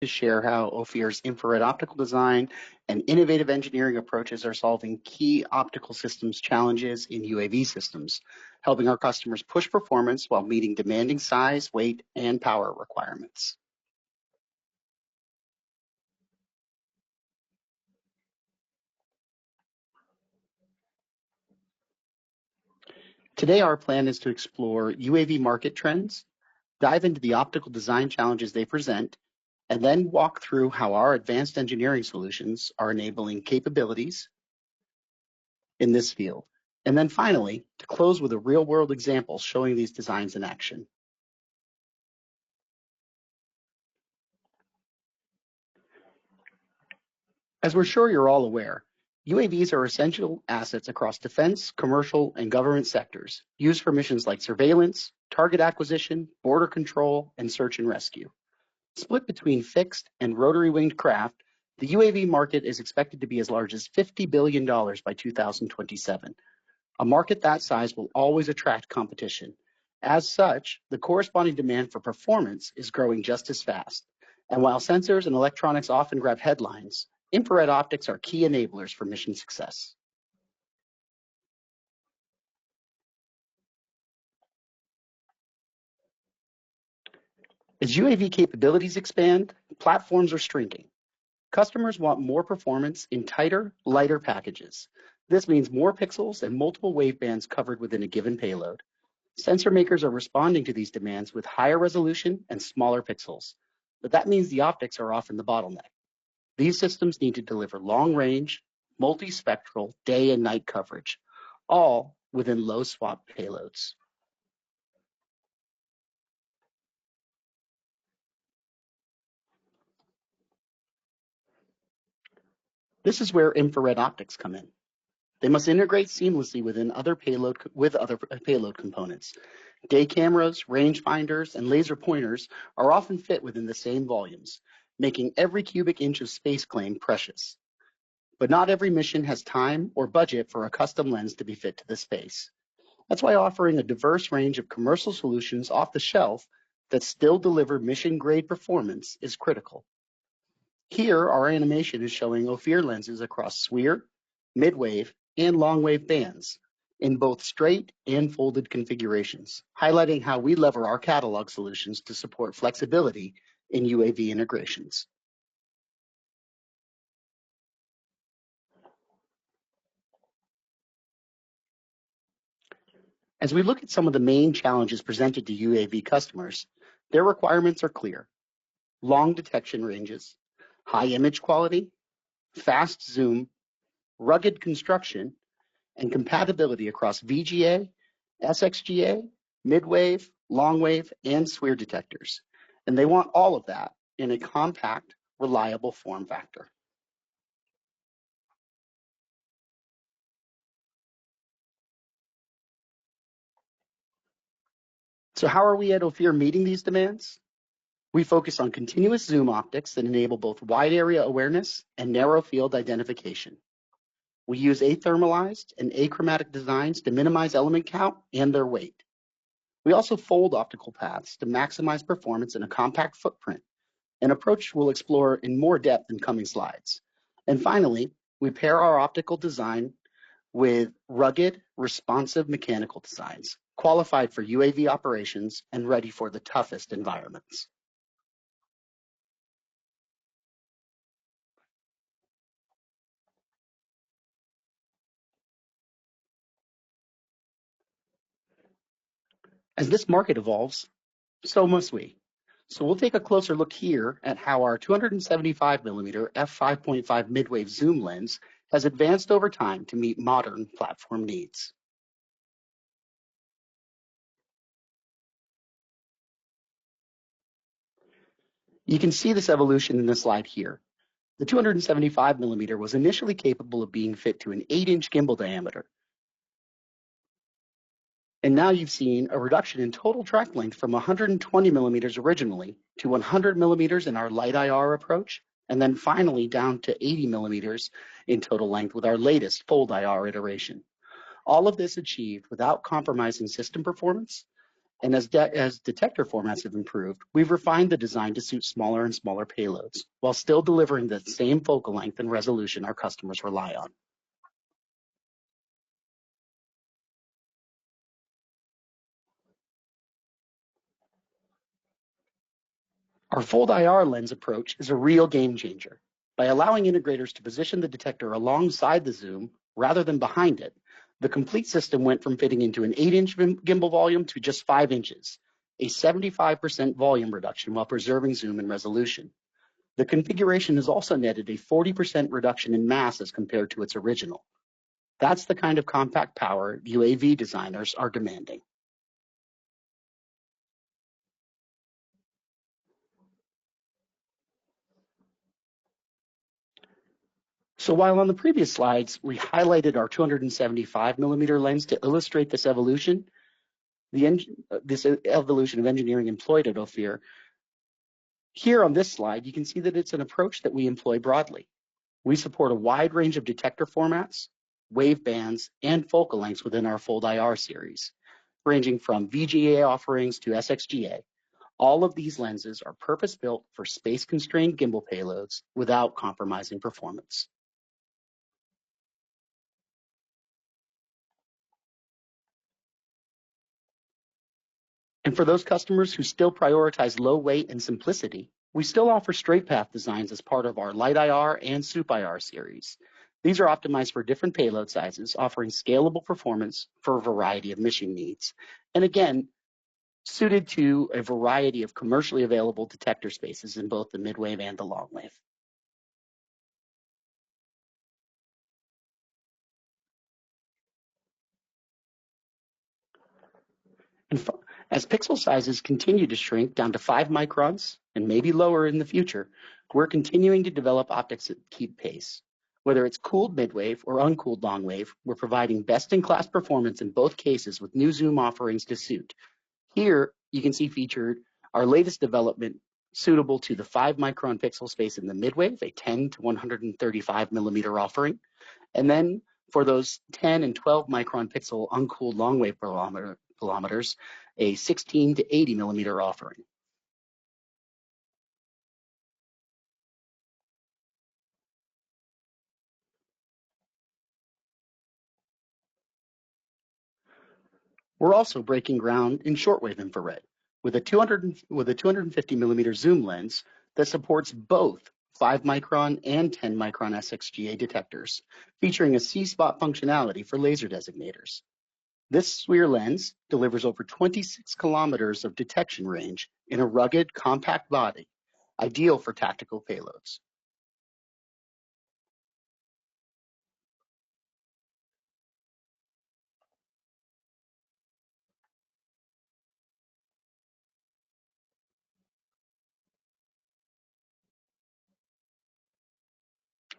to share how Ophir's infrared optical design and innovative engineering approaches are solving key optical systems challenges in UAV systems, helping our customers push performance while meeting demanding size, weight, and power requirements. Today, our plan is to explore UAV market trends, dive into the optical design challenges they present, and then walk through how our advanced engineering solutions are enabling capabilities in this field. And then finally, to close with a real-world example showing these designs in action. As we're sure you're all aware, UAVs are essential assets across defense, commercial, and government sectors, used for missions like surveillance, target acquisition, border control, and search and rescue. Split between fixed and rotary-winged craft, the UAV market is expected to be as large as $50 billion by 2027. A market that size will always attract competition. As such, the corresponding demand for performance is growing just as fast. And while sensors and electronics often grab headlines, infrared optics are key enablers for mission success. As UAV capabilities expand, platforms are shrinking. Customers want more performance in tighter, lighter packages. This means more pixels and multiple wavebands covered within a given payload. Sensor makers are responding to these demands with higher resolution and smaller pixels, but that means the optics are often the bottleneck. These systems need to deliver long-range, multispectral day and night coverage, all within low-swap payloads. This is where infrared optics come in. They must integrate seamlessly with other payload components. Day cameras, rangefinders, and laser pointers are often fit within the same volumes, making every cubic inch of space claim precious. But not every mission has time or budget for a custom lens to be fit to the space. That's why offering a diverse range of commercial solutions off the shelf that still deliver mission-grade performance is critical. Here, our animation is showing Ophir lenses across SWIR, midwave, and long-wave bands in both straight and folded configurations, highlighting how we lever our catalog solutions to support flexibility in UAV integrations. As we look at some of the main challenges presented to UAV customers, their requirements are clear. Long detection ranges, high image quality, fast zoom, rugged construction, and compatibility across VGA, SXGA, midwave, longwave, and SWIR detectors. And they want all of that in a compact, reliable form factor. So how are we at Ophir meeting these demands? We focus on continuous zoom optics that enable both wide area awareness and narrow field identification. We use athermalized and achromatic designs to minimize element count and their weight. We also fold optical paths to maximize performance in a compact footprint, an approach we'll explore in more depth in coming slides. And finally, we pair our optical design with rugged, responsive mechanical designs, qualified for UAV operations and ready for the toughest environments. As this market evolves, so must we. So we'll take a closer look here at how our 275mm f5.5 midwave zoom lens has advanced over time to meet modern platform needs. You can see this evolution in the slide here. The 275mm was initially capable of being fit to an 8-inch gimbal diameter. And now you've seen a reduction in total track length from 120mm originally to 100mm in our light IR approach, and then finally down to 80mm in total length with our latest FoldIR iteration. All of this achieved without compromising system performance And as detector formats have improved, we've refined the design to suit smaller and smaller payloads, while still delivering the same focal length and resolution our customers rely on. Our FoldIR lens approach is a real game changer. By allowing integrators to position the detector alongside the zoom rather than behind it, the complete system went from fitting into an 8-inch gimbal volume to just 5 inches, a 75% volume reduction while preserving zoom and resolution. The configuration has also netted a 40% reduction in mass as compared to its original. That's the kind of compact power UAV designers are demanding. So while on the previous slides, we highlighted our 275 millimeter lens to illustrate this evolution, this evolution of engineering employed at Ophir, here on this slide, you can see that it's an approach that we employ broadly. We support a wide range of detector formats, wave bands, and focal lengths within our FoldIR series, ranging from VGA offerings to SXGA. All of these lenses are purpose-built for space-constrained gimbal payloads without compromising performance. And for those customers who still prioritize low weight and simplicity, we still offer straight path designs as part of our LightIR and SupIR series. These are optimized for different payload sizes, offering scalable performance for a variety of mission needs. And again, suited to a variety of commercially available detector spaces in both the midwave and the long wave. And as pixel sizes continue to shrink down to 5 microns and maybe lower in the future, we're continuing to develop optics that keep pace. Whether it's cooled midwave or uncooled long wave, we're providing best-in-class performance in both cases with new zoom offerings to suit. Here, you can see featured our latest development suitable to the 5 micron pixel space in the midwave, a 10 to 135 millimeter offering. And then for those 10 and 12 micron pixel uncooled long wave kilometers, a 16 to 80 millimeter offering. We're also breaking ground in shortwave infrared with a 250 millimeter zoom lens that supports both 5 micron and 10 micron SXGA detectors, featuring a C-spot functionality for laser designators. This SWIR lens delivers over 26 kilometers of detection range in a rugged, compact body, ideal for tactical payloads.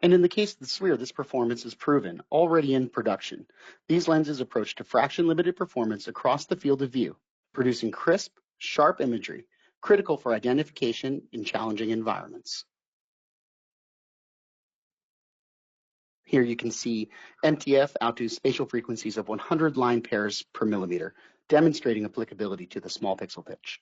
And in the case of the SWIR, this performance is proven, already in production. These lenses approach diffraction-limited performance across the field of view, producing crisp, sharp imagery, critical for identification in challenging environments. Here you can see MTF out to spatial frequencies of 100 line pairs per millimeter, demonstrating applicability to the small pixel pitch.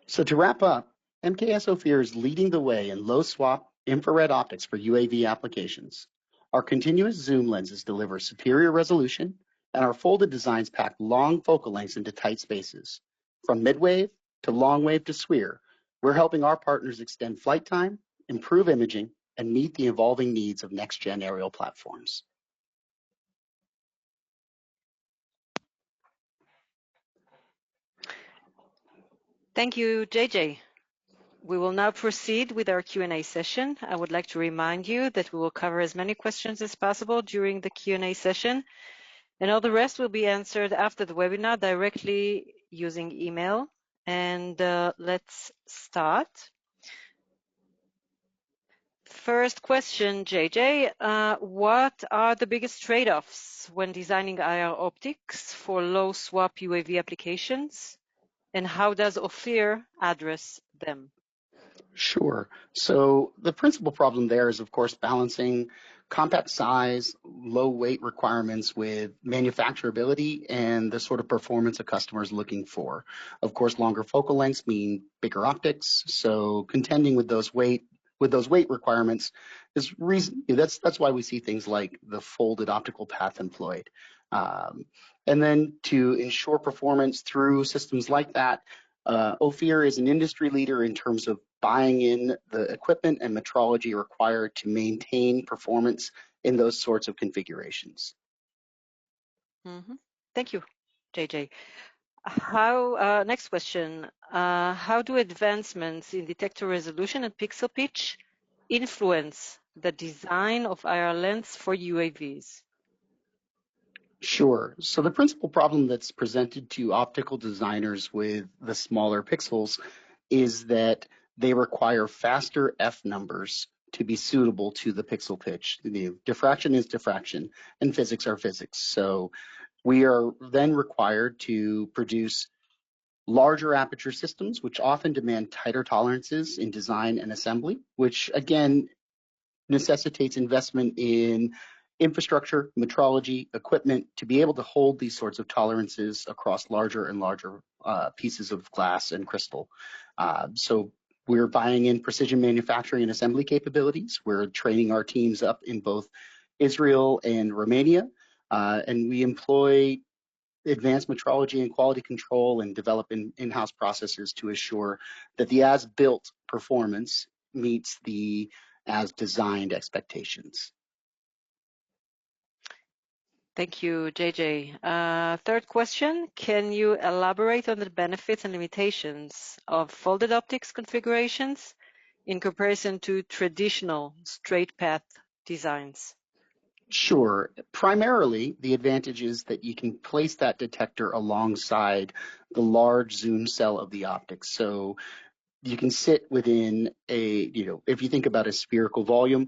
So to wrap up, MKS Ophir is leading the way in low swap infrared optics for UAV applications. Our continuous zoom lenses deliver superior resolution, and our folded designs pack long focal lengths into tight spaces. From midwave to long wave to SWIR, we're helping our partners extend flight time, improve imaging, and meet the evolving needs of next-gen aerial platforms. Thank you, JJ. We will now proceed with our Q&A session. I would like to remind you that we will cover as many questions as possible during the Q&A session, and all the rest will be answered after the webinar directly using email. And let's start. First question, JJ, what are the biggest trade-offs when designing IR optics for low swap UAV applications? And how does Ophir address them? Sure. So the principal problem there is, of course, balancing compact size, low weight requirements with manufacturability and the sort of performance a customer is looking for. Of course, longer focal lengths mean bigger optics, so contending with those weight requirements is reason that's why we see things like the folded optical path employed. Um, and then to ensure performance through systems like that, Ophir is an industry leader in terms of buying in the equipment and metrology required to maintain performance in those sorts of configurations. Thank you, JJ. Next question. How do advancements in detector resolution and pixel pitch influence the design of IR lens for UAVs? Sure. So the principal problem that's presented to optical designers with the smaller pixels is that they require faster F numbers to be suitable to the pixel pitch. Diffraction is diffraction and physics are physics. So we are then required to produce larger aperture systems, which often demand tighter tolerances in design and assembly, which again necessitates investment in infrastructure, metrology, equipment to be able to hold these sorts of tolerances across larger and larger pieces of glass and crystal. So we're buying in precision manufacturing and assembly capabilities. We're training our teams up in both Israel and Romania, and we employ advanced metrology and quality control and develop in-house processes to assure that the as-built performance meets the as-designed expectations. Thank you, JJ. Third question, can you elaborate on the benefits and limitations of folded optics configurations in comparison to traditional straight path designs? Sure. Primarily, the advantage is that you can place that detector alongside the large zoom cell of the optics. So you can sit within if you think about a spherical volume,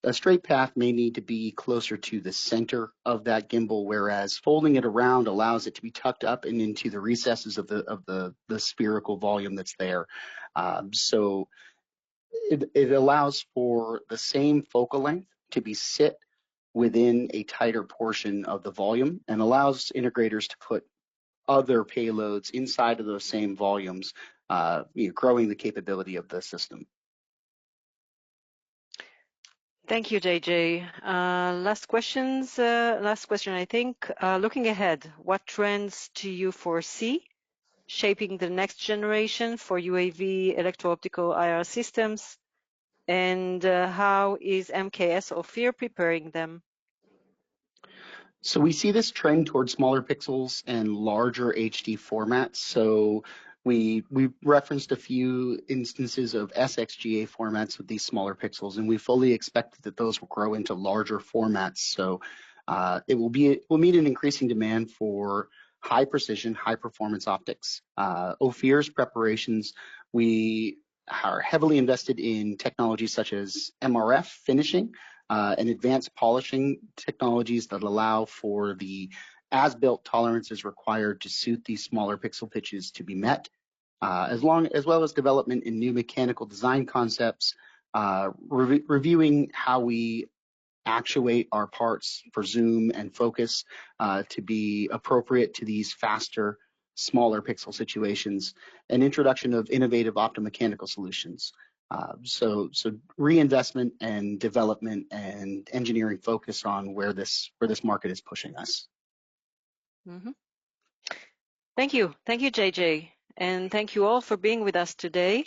a straight path may need to be closer to the center of that gimbal, whereas folding it around allows it to be tucked up and into the recesses of the spherical volume that's there. So it allows for the same focal length to be sit within a tighter portion of the volume and allows integrators to put other payloads inside of those same volumes, growing the capability of the system. Thank you, JJ. Last question, I think. Looking ahead, what trends do you foresee shaping the next generation for UAV electro-optical IR systems, and how is MKS Ophir preparing them? So we see this trend towards smaller pixels and larger HD formats. So we referenced a few instances of SXGA formats with these smaller pixels, and we fully expect that those will grow into larger formats. So it will meet an increasing demand for high precision, high performance optics. Ophir's preparations, we are heavily invested in technologies such as MRF finishing, and advanced polishing technologies that allow for the as-built tolerances required to suit these smaller pixel pitches to be met, as well as development in new mechanical design concepts, reviewing how we actuate our parts for zoom and focus to be appropriate to these faster, smaller pixel situations, and introduction of innovative optomechanical solutions. So reinvestment and development and engineering focus on where this market is pushing us. Mm-hmm. Thank you, JJ, and thank you all for being with us today.